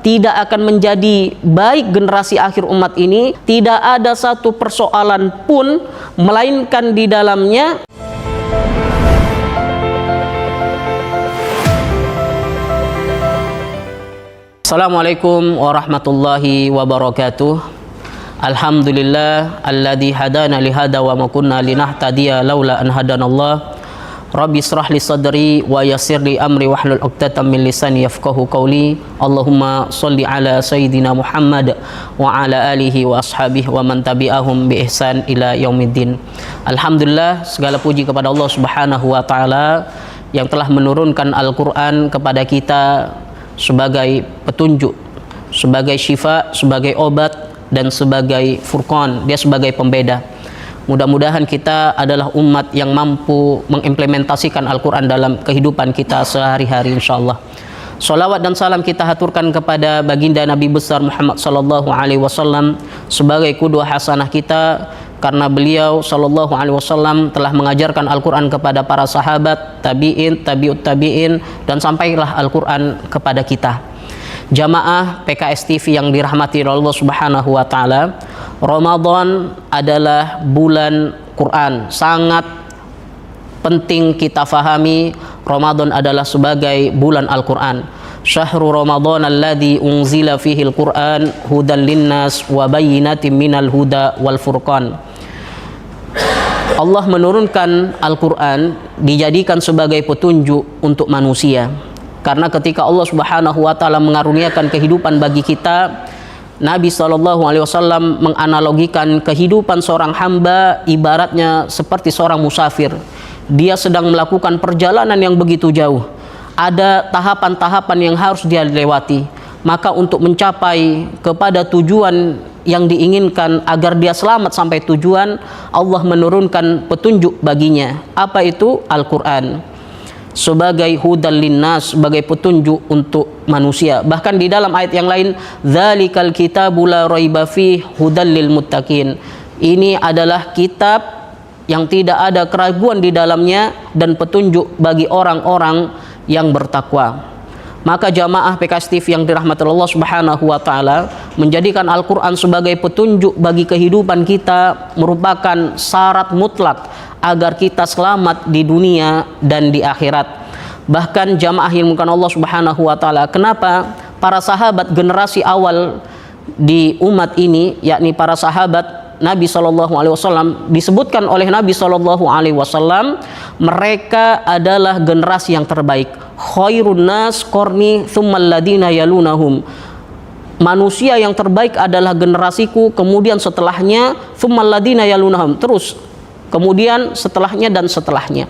tidak akan menjadi baik generasi akhir umat ini. Tidak ada satu persoalan pun melainkan di dalamnya Assalamualaikum warahmatullahi wabarakatuh. Alhamdulillah alladzi hadana li hada wa ma kunna linahtadiya laula an hadanallah. Rabbi israh li sadri wa yassir li amri wahlul 'uqdatam min lisani yafqahu qawli. Allahumma shalli ala sayyidina Muhammad wa ala alihi wa ashabihi wa man tabi'ahum bi ihsan ila yaumiddin. Alhamdulillah, segala puji kepada Allah Subhanahu wa taala yang telah menurunkan Al-Qur'an kepada kita sebagai petunjuk, sebagai syifa, sebagai obat, dan sebagai furqan. Dia sebagai pembeda. Mudah-mudahan kita adalah umat yang mampu mengimplementasikan Al-Quran dalam kehidupan kita sehari-hari, insyaallah. Salawat dan salam kita haturkan kepada baginda Nabi besar Muhammad sallallahu alaihi wasallam sebagai qudwah hasanah kita, karena beliau sallallahu alaihi wasallam telah mengajarkan Al-Quran kepada para sahabat, tabi'in, tabi'ut tabi'in, dan sampailah Al-Quran kepada kita. Jamaah PKS TV yang dirahmati oleh Allah Subhanahu wa taala, Ramadan adalah bulan Quran. Sangat penting kita fahami, Ramadan adalah sebagai bulan Al-Quran. Syahrul Ramadan alladzi unzila fihi al-Quran hudan linnas wa bayyinatin minal huda wal furqan. Allah menurunkan Al-Quran dijadikan sebagai petunjuk untuk manusia. Karena ketika Allah Subhanahu wa taala mengaruniakan kehidupan bagi kita, Nabi SAW menganalogikan kehidupan seorang hamba ibaratnya seperti seorang musafir. Dia sedang melakukan perjalanan yang begitu jauh. Ada tahapan-tahapan yang harus dia lewati. Maka untuk mencapai kepada tujuan yang diinginkan agar dia selamat sampai tujuan, Allah menurunkan petunjuk baginya. Apa itu? Al-Quran. Sebagai hudan linnas, sebagai petunjuk untuk manusia. Bahkan di dalam ayat yang lain, dzalikal kitabu la raiba fihi hudan lil muttaqin. Ini adalah kitab yang tidak ada keraguan di dalamnya dan petunjuk bagi orang-orang yang bertakwa. Maka jamaah PKS TV yang dirahmati Allah Subhanahu wa taala, menjadikan Al-Quran sebagai petunjuk bagi kehidupan kita merupakan syarat mutlak agar kita selamat di dunia dan di akhirat. Bahkan jamaah yang dimuliakan Allah Subhanahu wa taala, kenapa para sahabat generasi awal di umat ini, yakni para sahabat Nabi SAW, disebutkan oleh Nabi SAW, mereka adalah generasi yang terbaik. Khairun nas qarni tsummal ladina yalunahum. Manusia yang terbaik adalah generasiku, kemudian setelahnya tsummal ladina yalunahum, terus kemudian setelahnya dan setelahnya.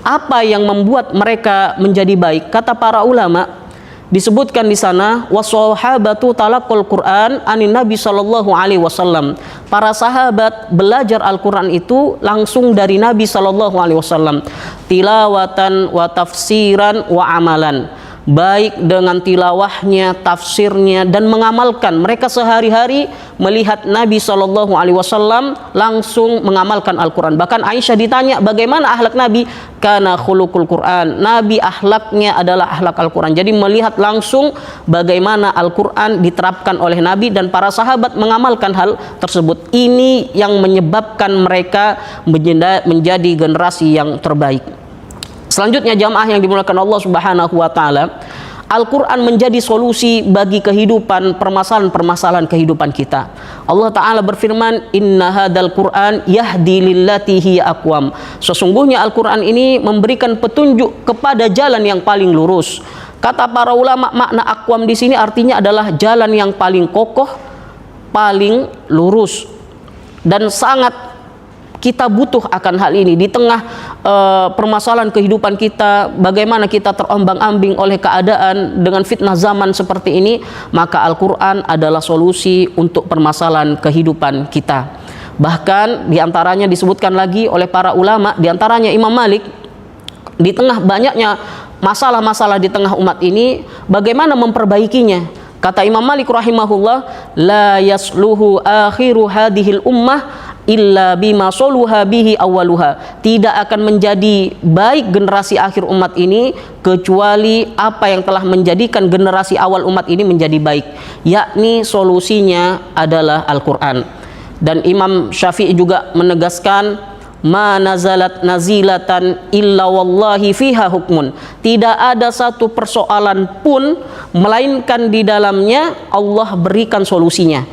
Apa yang membuat mereka menjadi baik? Kata para ulama, disebutkan di sana, wassahabatu talaqul Quran anin Nabi sallallahu alaihi wasallam. Para sahabat belajar Al-Quran itu langsung dari Nabi sallallahu alaihi wasallam, tilawatan wa tafsiran wa amalan. Baik dengan tilawahnya, tafsirnya, dan mengamalkan. Mereka sehari-hari melihat Nabi SAW langsung mengamalkan Al-Quran. Bahkan Aisyah ditanya bagaimana akhlak Nabi, kana khuluqul Quran. Nabi akhlaknya adalah akhlak Al-Quran. Jadi melihat langsung bagaimana Al-Quran diterapkan oleh Nabi dan para sahabat mengamalkan hal tersebut. Ini yang menyebabkan mereka menjadi generasi yang terbaik. Selanjutnya jamaah yang dimuliakan Allah Subhanahu wa taala, Al-Quran menjadi solusi bagi kehidupan, permasalahan-permasalahan kehidupan kita. Allah Ta'ala berfirman, inna hadal Quran yahdi lillati hiya aqwam. Sesungguhnya Al-Quran ini memberikan petunjuk kepada jalan yang paling lurus. Kata para ulama, makna aqwam di sini artinya adalah jalan yang paling kokoh, paling lurus. Dan sangat kita butuh akan hal ini di tengah permasalahan kehidupan kita, bagaimana kita terombang-ambing oleh keadaan dengan fitnah zaman seperti ini. Maka Al-Quran adalah solusi untuk permasalahan kehidupan kita. Bahkan diantaranya disebutkan lagi oleh para ulama, diantaranya Imam Malik, di tengah banyaknya masalah-masalah di tengah umat ini, bagaimana memperbaikinya. Kata Imam Malik rahimahullah, la yasluhu akhiru hadhil ummah illa bima soluha bihi awaluha. Tidak akan menjadi baik generasi akhir umat ini kecuali apa yang telah menjadikan generasi awal umat ini menjadi baik, yakni solusinya adalah Al-Quran. Dan Imam Syafi'i juga menegaskan, ma nazalat nazilatan illa wallahi fiha hukmun. Tidak ada satu persoalan pun melainkan di dalamnya Allah berikan solusinya,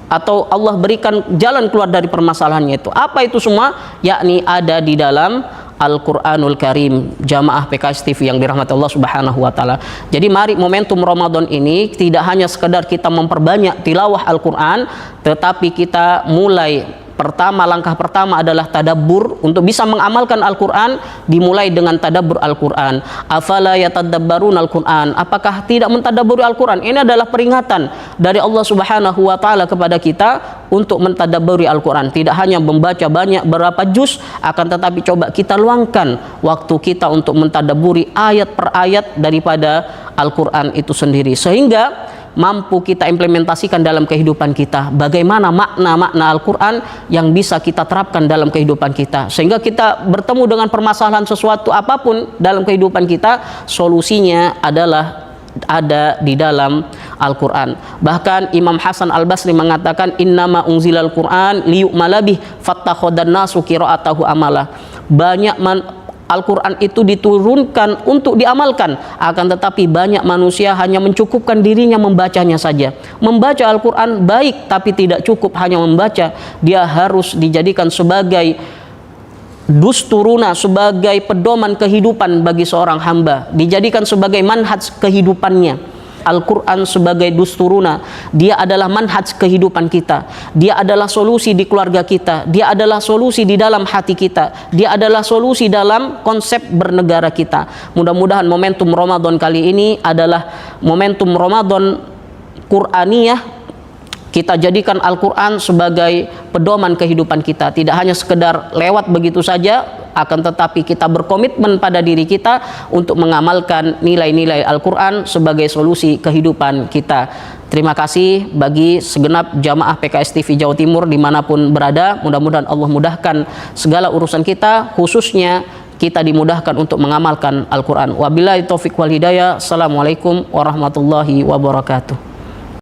atau Allah berikan jalan keluar dari permasalahannya itu. Apa itu semua? Yakni ada di dalam Al-Quranul Karim. Jamaah PKS TV yang dirahmati Allah Subhanahu wa Ta'ala. Jadi mari momentum Ramadan ini tidak hanya sekedar kita memperbanyak tilawah Al-Quran, tetapi kita mulai langkah pertama adalah tadabbur. Untuk bisa mengamalkan Al-Quran dimulai dengan tadabbur Al-Quran. Afala yatadabbarun Al-Quran, apakah tidak mentadabburi Al-Quran? Ini adalah peringatan dari Allah Subhanahu wa Ta'ala kepada kita untuk mentadabburi Al-Quran. Tidak hanya membaca banyak berapa juz, akan tetapi coba kita luangkan waktu kita untuk mentadabburi ayat per ayat daripada Al-Quran itu sendiri, sehingga mampu kita implementasikan dalam kehidupan kita. Bagaimana makna-makna Al-Quran yang bisa kita terapkan dalam kehidupan kita, sehingga kita bertemu dengan permasalahan sesuatu apapun dalam kehidupan kita, solusinya adalah ada di dalam Al-Quran. Bahkan Imam Hasan Al-Basri mengatakan, innama unzilal Quran liyu'mala bih fattakhodan nasu qira'atahu amala. Al-Quran itu diturunkan untuk diamalkan, akan tetapi banyak manusia hanya mencukupkan dirinya membacanya saja. Membaca Al-Quran baik, tapi tidak cukup hanya membaca. Dia harus dijadikan sebagai dusturuna, sebagai pedoman kehidupan bagi seorang hamba, dijadikan sebagai manhaj kehidupannya. Al-Quran sebagai dusturuna, dia adalah manhaj kehidupan kita, dia adalah solusi di keluarga kita, dia adalah solusi di dalam hati kita, dia adalah solusi dalam konsep bernegara kita. Mudah-mudahan momentum Ramadan kali ini adalah momentum Ramadan Qur'aniyah. Kita jadikan Al-Quran sebagai pedoman kehidupan kita, tidak hanya sekedar lewat begitu saja, akan tetapi kita berkomitmen pada diri kita untuk mengamalkan nilai-nilai Al-Quran sebagai solusi kehidupan kita. Terima kasih bagi segenap jamaah PKS TV Jawa Timur dimanapun berada. Mudah-mudahan Allah mudahkan segala urusan kita, khususnya kita dimudahkan untuk mengamalkan Al-Quran. Wabillahi taufiq wal hidayah. Assalamualaikum warahmatullahi wabarakatuh.